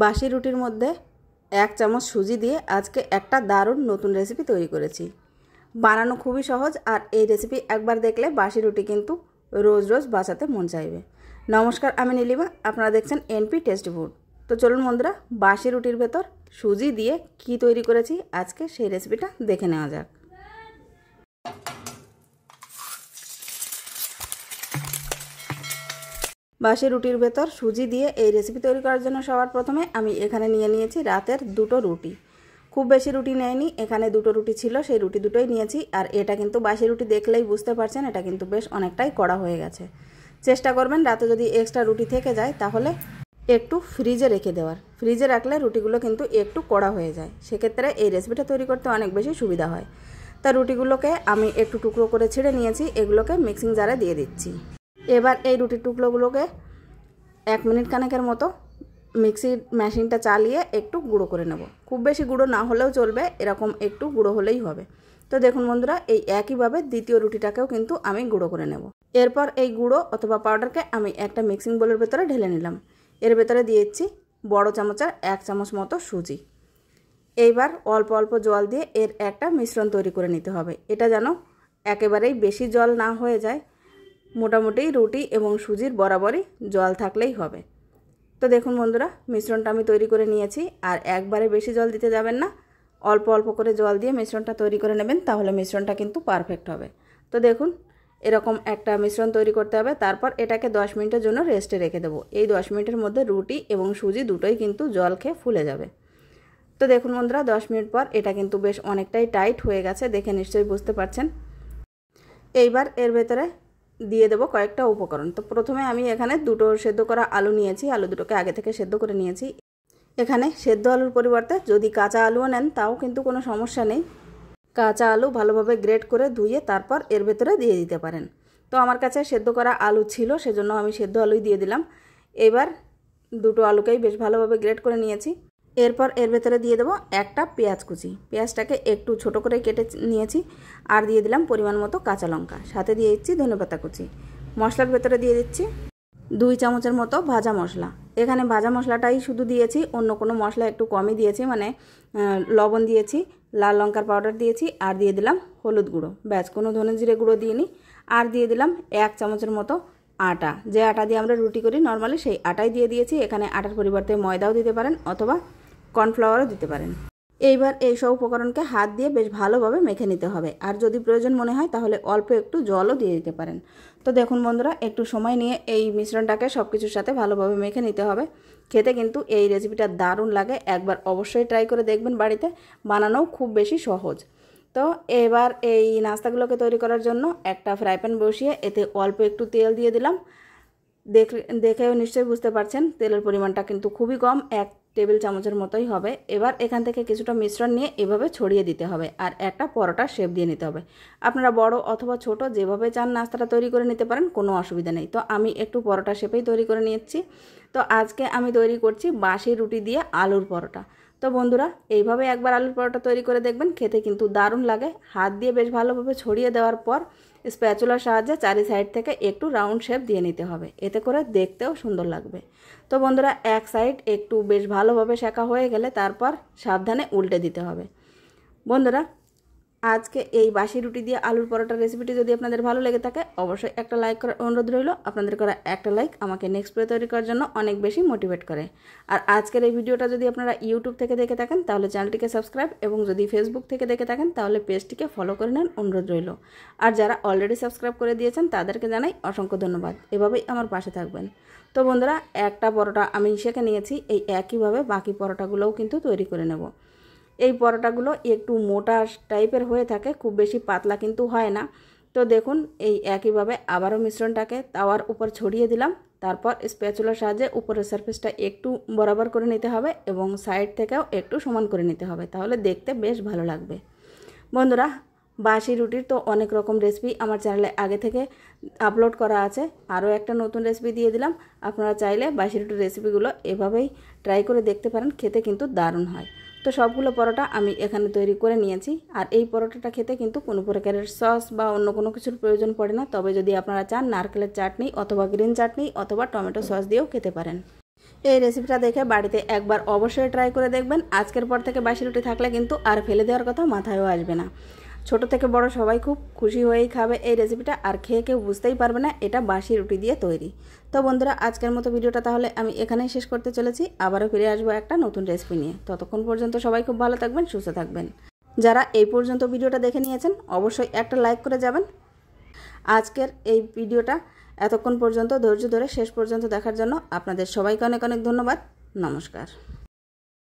বাসি রুটির মধ্যে 1 চামচ সুজি দিয়ে আজকে একটা দারুণ নতুন রেসিপি তৈরি করেছি। বানানো খুবই সহজ আর এই রেসিপি একবার দেখলে বাসি রুটি কিন্তু রোজ রোজ বাঁচাতে মন চাইবে। নমস্কার, আমি নীলিমা, আপনারা দেখছেন এনপি টেস্টি ফুড। তো চলুন বন্ধুরা, বাসি রুটির ভেতর সুজি দিয়ে কি তৈরি করেছি আজকে সেই রেসিপিটা দেখে নেওয়া যাক। বাসি রুটির ভেতর সুজি দিয়ে এই রেসিপি তৈরি করার জন্য সবার প্রথমে আমি এখানে নিয়ে নিয়েছি রাতের 2টো রুটি। খুব বেশি রুটি নেয়নি, এখানে 2টো রুটি ছিল, সেই রুটি দুটোই নিয়েছি। আর এটা কিন্তু বাসি রুটি দেখলেই বুঝতে পারছেন এটা কিন্তু বেশ অনেকটাই কড়া হয়ে গেছে। চেষ্টা করবেন রাতে যদি এক্সট্রা রুটি থেকে যায় তাহলে একটু ফ্রিজে রেখে দেওয়ার। ফ্রিজে রাখলে রুটিগুলো কিন্তু একটু কড়া হয়ে যায়, সেক্ষেত্রে এই রেসিপিটা তৈরি করতে অনেক বেশি সুবিধা হয়। তা রুটিগুলোকে আমি একটু টুকরো করে ছিঁড়ে নিয়েছি, এগুলোকে মিক্সিং জারে দিয়ে দিচ্ছি। এবার এই রুটির টুকরোগুলোকে 1 মিনিট খানেকের মতো মিক্সির মেশিনটা চালিয়ে একটু গুঁড়ো করে নেব। খুব বেশি গুঁড়ো না হলেও চলবে, এরকম একটু গুঁড়ো হলেই হবে। তো দেখুন বন্ধুরা, এই একইভাবে দ্বিতীয় রুটিটাকেও কিন্তু আমি গুঁড়ো করে নেব। এরপর এই গুঁড়ো অথবা পাউডারকে আমি একটা মিক্সিং বোলের ভেতরে ঢেলে নিলাম। এর ভেতরে দিয়েছি বড় চামচের 1 চামচ মতো সুজি। এইবার অল্প অল্প জল দিয়ে এর একটা মিশ্রণ তৈরি করে নিতে হবে। এটা যেন একেবারেই বেশি জল না হয়ে যায়, মোটামুটি রুটি এবং সুজির বরাবরই জল থাকলেই হবে। তো দেখুন বন্ধুরা, মিশ্রণটা আমি তৈরি করে নিয়েছি। আর একবারে বেশি জল দিতে যাবেন না, অল্প অল্প করে জল দিয়ে মিশ্রণটা তৈরি করে নেবেন, তাহলে মিশ্রণটা কিন্তু পারফেক্ট হবে। তো দেখুন, এরকম একটা মিশ্রণ তৈরি করতে হবে। তারপর এটাকে 10 মিনিটের জন্য রেস্টে রেখে দেবো। এই 10 মিনিটের মধ্যে রুটি এবং সুজি দুটোই কিন্তু জল খেয়ে ফুলে যাবে। তো দেখুন বন্ধুরা, 10 মিনিট পর এটা কিন্তু বেশ অনেকটাই টাইট হয়ে গেছে, দেখে নিশ্চয়ই বুঝতে পারছেন। এইবার এর ভেতরে দিয়ে দেবো কয়েকটা উপকরণ। তো প্রথমে আমি এখানে 2টো সেদ্ধ করা আলু নিয়েছি, আলু দুটোকে আগে থেকে সেদ্ধ করে নিয়েছি। এখানে সেদ্ধ আলুর পরিবর্তে যদি কাঁচা আলুও নেন তাও কিন্তু কোনো সমস্যা নেই। কাঁচা আলু ভালোভাবে গ্রেট করে ধুয়ে তারপর এর ভেতরে দিয়ে দিতে পারেন। তো আমার কাছে সেদ্ধ করা আলু ছিল, সেজন্য আমি সেদ্ধ আলুই দিয়ে দিলাম। এবার 2টো আলুকেই বেশ ভালোভাবে গ্রেট করে নিয়েছি। এরপর এর ভেতরে দিয়ে দেবো একটা পেঁয়াজ কুচি। পেঁয়াজটাকে একটু ছোট করে কেটে নিয়েছি। আর দিয়ে দিলাম পরিমাণ মতো কাঁচা লঙ্কা, সাথে দিয়ে দিচ্ছি ধনেপাতা কুচি। মশলার ভেতরে দিয়ে দিচ্ছি 2 চামচের মতো ভাজা মশলা। এখানে ভাজা মশলাটাই শুধু দিয়েছি, অন্য কোনো মশলা একটু কমই দিয়েছি, মানে লবণ দিয়েছি, লাল লঙ্কার পাউডার দিয়েছি, আর দিয়ে দিলাম হলুদ গুঁড়ো। ব্যাস, কোনো ধনে জিরে গুঁড়ো দিইনি। আর দিয়ে দিলাম 1 চামচের মতো আটা। যে আটা দিয়ে আমরা রুটি করি নর্মালি, সেই আটাই দিয়ে দিয়েছি। এখানে আটার পরিবর্তে ময়দাও দিতে পারেন অথবা কর্নফ্লাওয়ারও দিতে পারেন। এইবার এই সব উপকরণকে হাত দিয়ে বেশ ভালোভাবে মেখে নিতে হবে। আর যদি প্রয়োজন মনে হয় তাহলে অল্প একটু জলও দিয়ে দিতে পারেন। তো দেখুন বন্ধুরা, একটু সময় নিয়ে এই মিশ্রণটাকে সব কিছুর সাথে ভালোভাবে মেখে নিতে হবে। খেতে কিন্তু এই রেসিপিটা দারুণ লাগে, একবার অবশ্যই ট্রাই করে দেখবেন বাড়িতে। বানানোও খুব বেশি সহজ। তো এবার এই নাস্তাগুলোকে তৈরি করার জন্য একটা ফ্রাই প্যান বসিয়ে এতে অল্প একটু তেল দিয়ে দিলাম। দেখেও নিশ্চয়ই বুঝতে পারছেন তেলের পরিমাণটা কিন্তু খুবই কম, 1 টেবিল চামচের মতোই হবে। এবার এখান থেকে কিছুটা মিশ্রণ নিয়ে এভাবে ছড়িয়ে দিতে হবে আর একটা পরোটার শেপ দিয়ে নিতে হবে। আপনারা বড় অথবা ছোট যেভাবে চান নাস্তাটা তৈরি করে নিতে পারেন, কোনো অসুবিধা নেই। তো আমি একটু পরোটা শেপেই তৈরি করে নিচ্ছি। তো আজকে আমি তৈরি করছি বাসি রুটি দিয়ে আলুর পরোটা। তো বন্ধুরা, এইভাবে একবার আলুর পরোটা তৈরি করে দেখবেন, খেতে কিন্তু দারুণ লাগে। হাত দিয়ে বেশ ভালোভাবে ছড়িয়ে দেওয়ার পর স্প্যাচুলার সাহায্যে চারি সাইড থেকে একটু রাউন্ড শেপ দিয়ে নিতে হবে, এতে করে দেখতেও সুন্দর লাগবে। তো বন্ধুরা, এক সাইড একটু বেশ ভালোভাবে সেঁকা হয়ে গেলে তারপর সাবধানে উল্টে দিতে হবে। বন্ধুরা, আজকে এই বাসি রুটি দিয়ে আলুর পরোটার রেসিপিটি যদি আপনাদের ভালো লেগে থাকে অবশ্যই একটা লাইক করার অনুরোধ রইল। আপনাদের করা একটা লাইক আমাকে নেক্সট ভিডিও তৈরি করার জন্য অনেক বেশি মোটিভেট করে। আর আজকের এই ভিডিওটা যদি আপনারা ইউটিউব থেকে দেখে থাকেন তাহলে চ্যানেলটিকে সাবস্ক্রাইব, এবং যদি ফেসবুক থেকে দেখে থাকেন তাহলে পেজটিকে ফলো করে নেন, অনুরোধ রইল। আর যারা অলরেডি সাবস্ক্রাইব করে দিয়েছেন তাদেরকে জানাই অসংখ্য ধন্যবাদ। এভাবেই আমার পাশে থাকবেন। তো বন্ধুরা, একটা পরোটা আমি সেঁকে নিয়েছি, এই একইভাবে বাকি পরোটাগুলোও কিন্তু তৈরি করে নেব। এই পরোটাগুলো একটু মোটা টাইপের হয়ে থাকে, খুব বেশি পাতলা কিন্তু হয় না। তো দেখুন, এই একইভাবে আবারও মিশ্রণটাকে তাওয়ার উপর ছড়িয়ে দিলাম। তারপর স্প্যাচুলার সাহায্যে উপরের সারফেসটা একটু বরাবর করে নিতে হবে এবং সাইড থেকেও একটু সমান করে নিতে হবে, তাহলে দেখতে বেশ ভালো লাগবে। বন্ধুরা, বাসি রুটির তো অনেক রকম রেসিপি আমার চ্যানেলে আগে থেকে আপলোড করা আছে। আরও একটা নতুন রেসিপি দিয়ে দিলাম। আপনারা চাইলে বাসি রুটির রেসিপিগুলো এভাবেই ট্রাই করে দেখতে পারেন, খেতে কিন্তু দারুণ হয়। তো সবগুলো পরোটা আমি এখানে তৈরি করে নিয়েছি। আর এই পরোটাটা খেতে কিন্তু কোনো প্রকারের সস বা অন্য কোনো কিছুর প্রয়োজন পড়ে না। তবে যদি আপনারা চান নারকেলের চাটনি অথবা গ্রিন চাটনি অথবা টমেটো সস দিয়েও খেতে পারেন। এই রেসিপিটা দেখে বাড়িতে একবার অবশ্যই ট্রাই করে দেখবেন। আজকের পর থেকে বাসি রুটি থাকলে কিন্তু আর ফেলে দেওয়ার কথা মাথায়ও আসবে না। ছোট থেকে বড় সবাই খুব খুশি হয়েই খাবে এই রেসিপিটা, আর খেয়ে কেউ বুঝতেই পারবে না এটা বাসি রুটি দিয়ে তৈরি। তো বন্ধুরা, আজকের মতো ভিডিওটা তাহলে আমি এখানেই শেষ করতে চলেছি। আবারও ফিরে আসবো একটা নতুন রেসিপি নিয়ে। ততক্ষণ পর্যন্ত সবাই খুব ভালো থাকবেন, সুস্থ থাকবেন। যারা এই পর্যন্ত ভিডিওটা দেখে নিয়েছেন অবশ্যই একটা লাইক করে যাবেন। আজকের এই ভিডিওটা এতক্ষণ পর্যন্ত ধৈর্য ধরে শেষ পর্যন্ত দেখার জন্য আপনাদের সবাইকে অনেক অনেক ধন্যবাদ। নমস্কার।